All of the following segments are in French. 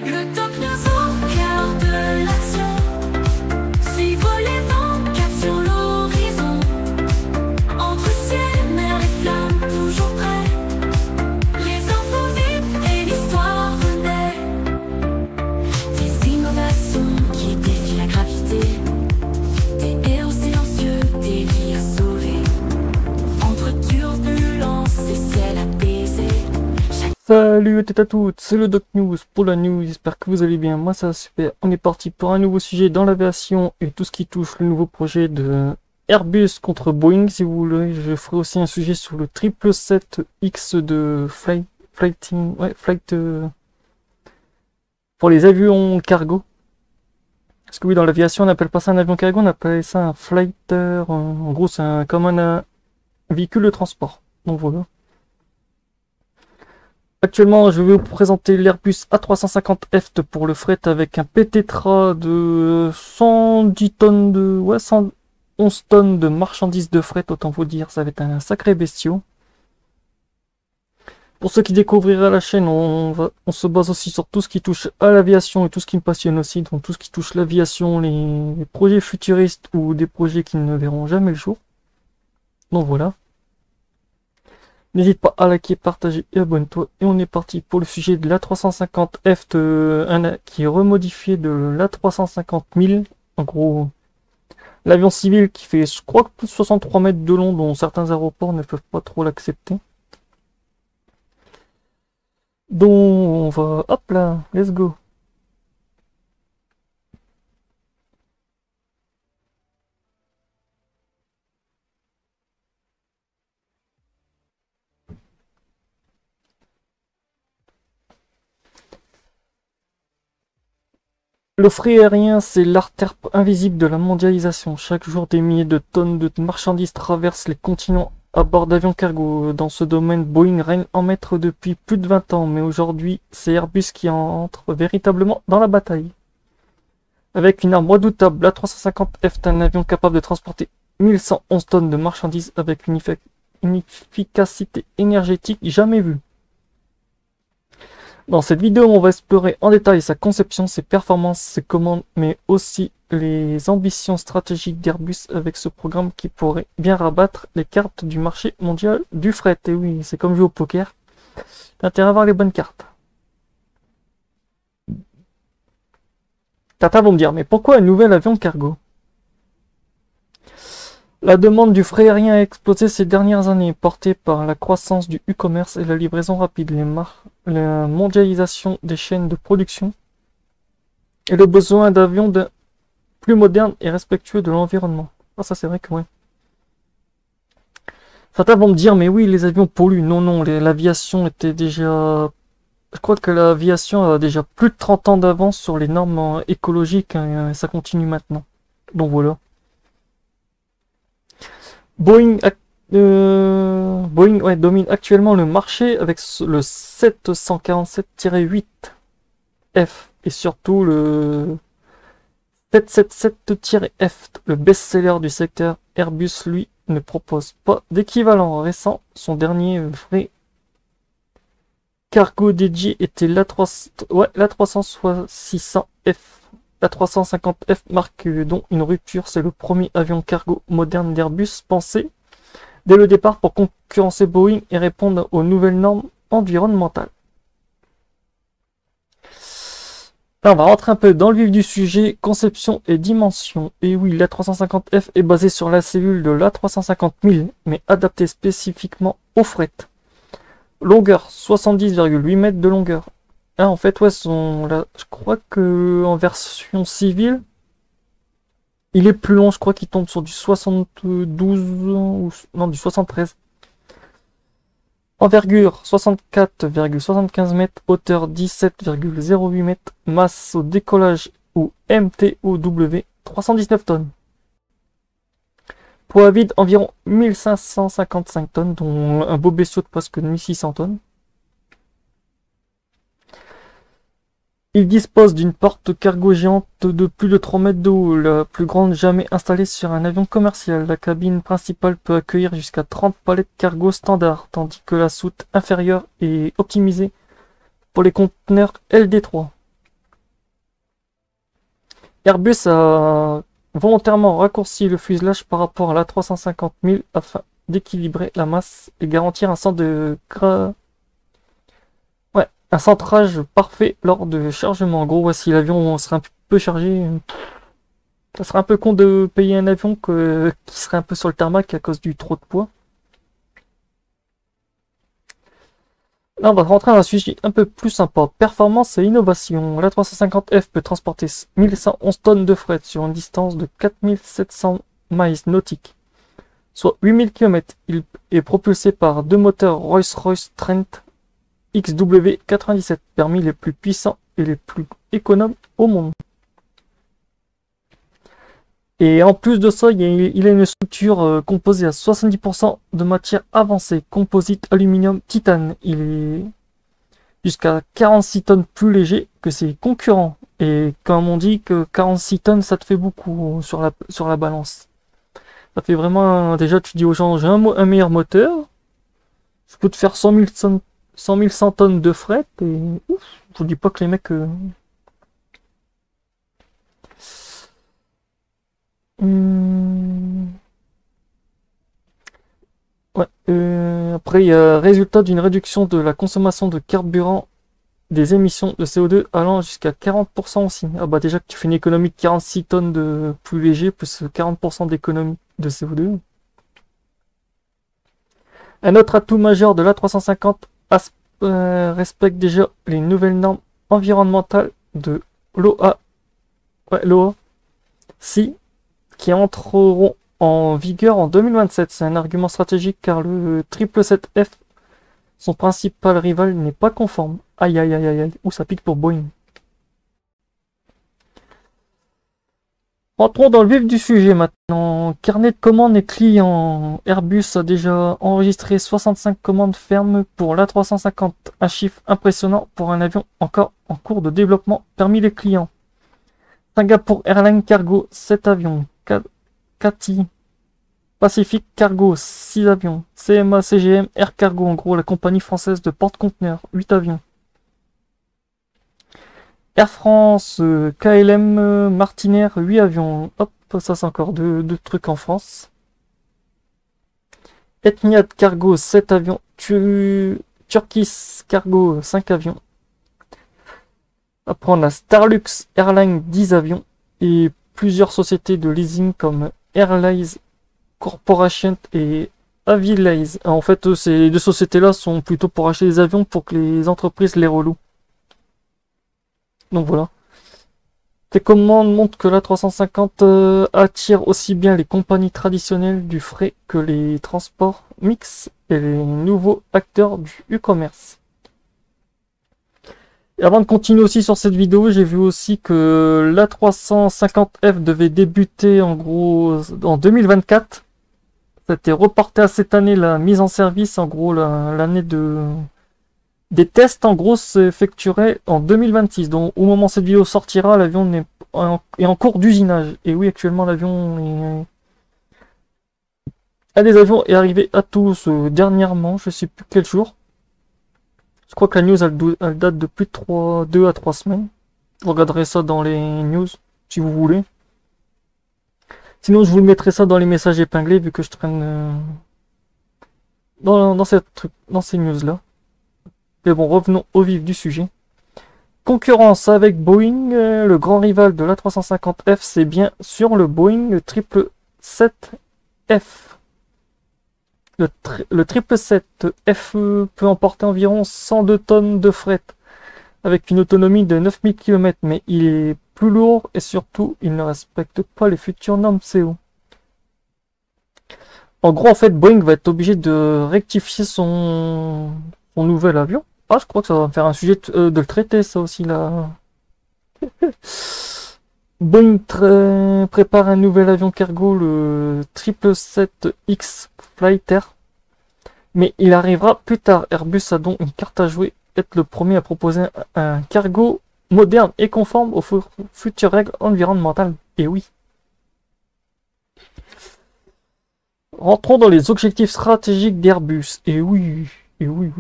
Le top news au cœur de l'action. Suivre les vents, cap sur l'horizon. Entre ciel, mer et flammes, toujours prêts. Les infos vite et l'histoire renaît. Des innovations qui défient la gravité. Des héros silencieux, des vies à sauver. Entre turbulences et ciel apaisé. Salut à toutes, c'est le Doc News pour la news, j'espère que vous allez bien, moi ça va super. On est parti pour un nouveau sujet dans l'aviation et tout ce qui touche le nouveau projet de Airbus contre Boeing. Si vous voulez, je ferai aussi un sujet sur le 777X de Flight pour les avions cargo. Parce que oui, dans l'aviation on n'appelle pas ça un avion cargo, on appelle ça un flighter, en gros c'est comme un véhicule de transport, donc voilà. Actuellement, je vais vous présenter l'Airbus A350F pour le fret avec un PTTRA de 110 tonnes de... Ouais, 111 tonnes de marchandises de fret, autant vous dire, ça va être un sacré bestiau. Pour ceux qui découvriraient la chaîne, on se base aussi sur tout ce qui touche à l'aviation et tout ce qui me passionne aussi, donc tout ce qui touche l'aviation, les projets futuristes ou des projets qui ne verront jamais le jour. Donc voilà. N'hésite pas à liker, partager et abonne-toi. Et on est parti pour le sujet de l'A350F qui est remodifié de l'A350 En gros, l'avion civil qui fait, je crois, plus de 63 mètres de long, dont certains aéroports ne peuvent pas trop l'accepter. Donc, on va... Hop là, let's go. Le fret aérien, c'est l'artère invisible de la mondialisation. Chaque jour, des milliers de tonnes de marchandises traversent les continents à bord d'avions cargo. Dans ce domaine, Boeing règne en maître depuis plus de 20 ans, mais aujourd'hui, c'est Airbus qui entre véritablement dans la bataille. Avec une arme redoutable, l'A350F est un avion capable de transporter 1111 tonnes de marchandises avec une efficacité énergétique jamais vue. Dans cette vidéo, on va explorer en détail sa conception, ses performances, ses commandes, mais aussi les ambitions stratégiques d'Airbus avec ce programme qui pourrait bien rabattre les cartes du marché mondial du fret. Et oui, c'est comme jouer au poker. T'as intérêt à avoir les bonnes cartes. Certains vont me dire, mais pourquoi un nouvel avion cargo? La demande du fret aérien a explosé ces dernières années, portée par la croissance du e-commerce et la livraison rapide, la mondialisation des chaînes de production et le besoin d'avions plus modernes et respectueux de l'environnement. Ah, ça c'est vrai que ouais. Certains vont me dire, mais oui, les avions polluent. Non, non, l'aviation était déjà... Je crois que l'aviation a déjà plus de 30 ans d'avance sur les normes écologiques, hein, et ça continue maintenant. Donc voilà. Boeing domine actuellement le marché avec le 747-8F et surtout le 777-F, le best-seller du secteur. Airbus, lui, ne propose pas d'équivalent récent. Son dernier vrai cargo dédié était l'A360-600F. La 350F marque donc une rupture, c'est le premier avion cargo moderne d'Airbus pensé dès le départ pour concurrencer Boeing et répondre aux nouvelles normes environnementales. Là, on va rentrer un peu dans le vif du sujet, conception et dimension. Et oui, la 350F est basée sur la cellule de l'A350 mais adaptée spécifiquement au fret. Longueur, 70,8 mètres de longueur. Ah, en fait, ouais, je crois que en version civile, il est plus long. Je crois qu'il tombe sur du 72 ou non, du 73. Envergure 64,75 mètres, hauteur 17,08 mètres, masse au décollage ou MTOW 319 tonnes. Poids vide environ 1555 tonnes, dont un beau bestiau de presque 1600 tonnes. Il dispose d'une porte cargo géante de plus de 3 mètres de haut, la plus grande jamais installée sur un avion commercial. La cabine principale peut accueillir jusqu'à 30 palettes cargo standard, tandis que la soute inférieure est optimisée pour les conteneurs LD3. Airbus a volontairement raccourci le fuselage par rapport à l'A350 000 afin d'équilibrer la masse et garantir un centre de un centrage parfait lors de chargement. En gros, si l'avion serait un peu chargé, ça serait un peu con de payer un avion qui serait un peu sur le tarmac à cause du trop de poids. Là, on va rentrer dans un sujet un peu plus sympa. Performance et innovation. L'A350F peut transporter 1111 tonnes de fret sur une distance de 4700 miles nautiques, soit 8000 km. Il est propulsé par deux moteurs Rolls-Royce Trent XW97, parmi les plus puissants et les plus économes au monde. Et en plus de ça, il a une structure composée à 70% de matière avancée, composite aluminium titane. Il est jusqu'à 46 tonnes plus léger que ses concurrents. Et comme on dit que 46 tonnes, ça te fait beaucoup sur la balance. Ça fait vraiment... Déjà, tu dis aux gens, j'ai un meilleur moteur. Je peux te faire 100 100 tonnes de fret. Et ouf, je vous dis pas que les mecs... Ouais. Après, il y a résultat d'une réduction de la consommation de carburant, des émissions de CO2 allant jusqu'à 40% aussi. Ah bah déjà que tu fais une économie de 46 tonnes de plus léger, plus 40% d'économie de CO2. Un autre atout majeur de l'A350 respecte déjà les nouvelles normes environnementales de l'OA. L'OA. Si, qui entreront en vigueur en 2027. C'est un argument stratégique car le 777F, son principal rival, n'est pas conforme. Aïe aïe aïe aïe aïe, où ça pique pour Boeing. Entrons dans le vif du sujet maintenant. Carnet de commandes et clients. Airbus a déjà enregistré 65 commandes fermes pour l'A350, un chiffre impressionnant pour un avion encore en cours de développement parmi les clients. Singapore Airlines Cargo, 7 avions. Cathay Pacific Cargo, 6 avions. CMA CGM Air Cargo, en gros la compagnie française de porte-conteneurs, 8 avions. Air France, KLM Martinair, 8 avions. Hop, ça c'est encore deux trucs en France. Etihad Cargo, 7 avions. Turkish Cargo, 5 avions. Après on a Starlux Airlines, 10 avions. Et plusieurs sociétés de leasing comme Airlines Corporation et Avilays. En fait, ces deux sociétés-là sont plutôt pour acheter des avions pour que les entreprises les relouent. Donc voilà. Ces commandes montrent que l'A350 attire aussi bien les compagnies traditionnelles du fret que les transports mix et les nouveaux acteurs du e-commerce. Et avant de continuer aussi sur cette vidéo, j'ai vu aussi que l'A350F devait débuter en gros en 2024. Ça a été reporté à cette année, la mise en service, en gros l'année des tests en gros s'effectueraient en 2026. Donc au moment où cette vidéo sortira, l'avion est en cours d'usinage. Et oui, actuellement l'avion est... Un des avions est arrivé à Toulouse dernièrement, je sais plus quel jour. Je crois que la news elle date de plus de 2 à 3 semaines. Vous regarderez ça dans les news si vous voulez. Sinon je vous mettrai ça dans les messages épinglés vu que je traîne dans ces news là. Mais bon, revenons au vif du sujet. Concurrence avec Boeing, le grand rival de l'A350F, c'est bien sûr le Boeing 777F. Le 777F peut emporter environ 102 tonnes de fret, avec une autonomie de 9000 km, mais il est plus lourd et surtout, il ne respecte pas les futures normes CO. En gros, en fait, Boeing va être obligé de rectifier son nouvel avion. Ah, je crois que ça va me faire un sujet de le traiter, ça aussi, là. Boeing prépare un nouvel avion cargo, le 777X Flighter. Mais il arrivera plus tard. Airbus a donc une carte à jouer, être le premier à proposer un cargo moderne et conforme aux futures règles environnementales. Et oui. Rentrons dans les objectifs stratégiques d'Airbus. Et oui, oui.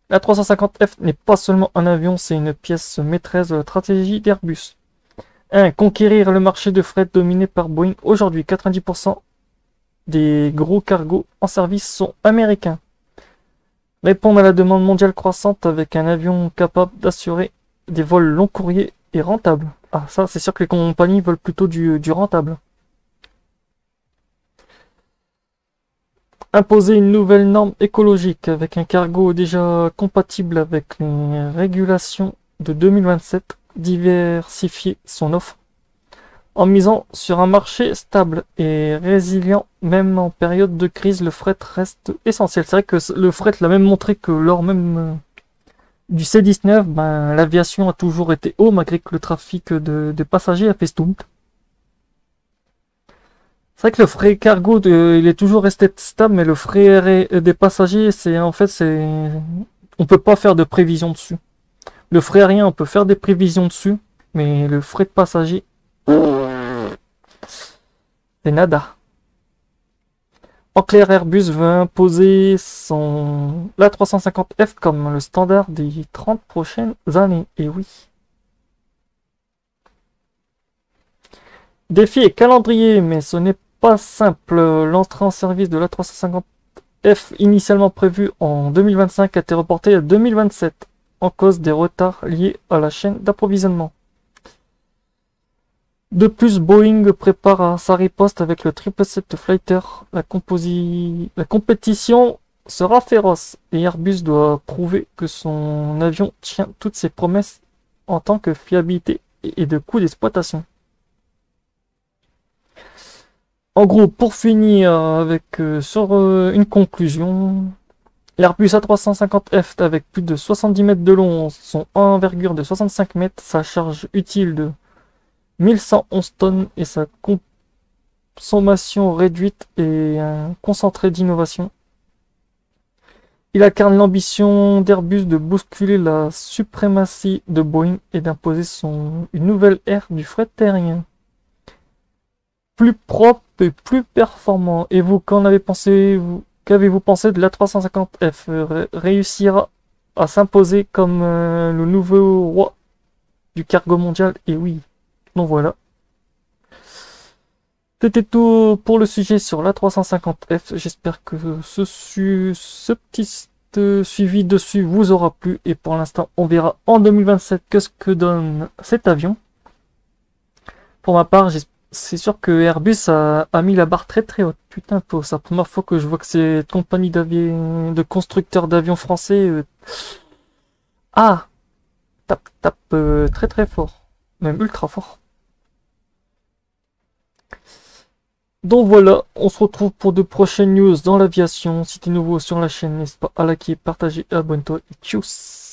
La 350F n'est pas seulement un avion, c'est une pièce maîtresse de la stratégie d'Airbus. 1. Conquérir le marché de fret dominé par Boeing. Aujourd'hui, 90% des gros cargos en service sont américains. Répondre à la demande mondiale croissante avec un avion capable d'assurer des vols long courriers et rentables. Ah, ça, c'est sûr que les compagnies veulent plutôt du rentable. Imposer une nouvelle norme écologique avec un cargo déjà compatible avec les régulations de 2027. Diversifier son offre en misant sur un marché stable et résilient. Même en période de crise, le fret reste essentiel. C'est vrai que le fret l'a même montré que lors même du C-19, ben, l'aviation a toujours été haut malgré que le trafic de passagers a fait stomp. C'est vrai que le fret cargo, il est toujours resté stable, mais le fret des passagers, on peut pas faire de prévision dessus. Le fret aérien, on peut faire des prévisions dessus, mais le fret de passagers, c'est nada. En clair, Airbus veut imposer l'A350F comme le standard des 30 prochaines années. Et oui. Défi et calendrier, mais ce n'est pas simple. L'entrée en service de l'A350F initialement prévue en 2025 a été reportée à 2027 en cause des retards liés à la chaîne d'approvisionnement. De plus, Boeing prépare sa riposte avec le 777 Fighter. La compétition sera féroce et Airbus doit prouver que son avion tient toutes ses promesses en tant que fiabilité et de coût d'exploitation. En gros, pour finir sur une conclusion, l'Airbus A350F avec plus de 70 mètres de long, son envergure de 65 mètres, sa charge utile de 1111 tonnes et sa consommation réduite et un concentré d'innovation. Il incarne l'ambition d'Airbus de bousculer la suprématie de Boeing et d'imposer une nouvelle ère du fret aérien. Plus propre et plus performant. Et vous, qu'avez-vous pensé de l'A350F? Réussira à s'imposer comme le nouveau roi du cargo mondial? Et oui. Donc voilà. C'était tout pour le sujet sur l'A350F. J'espère que ce petit suivi dessus vous aura plu. Et pour l'instant, on verra en 2027 ce que donne cet avion. Pour ma part, c'est sûr que Airbus a mis la barre très très haute. Putain, c'est la première fois que je vois que cette compagnie de constructeurs d'avions français tape très très fort. Même ultra fort. Donc voilà, on se retrouve pour de prochaines news dans l'aviation. Si t'es nouveau sur la chaîne, n'hésite pas à liker, partager et abonne-toi. Et tchuss!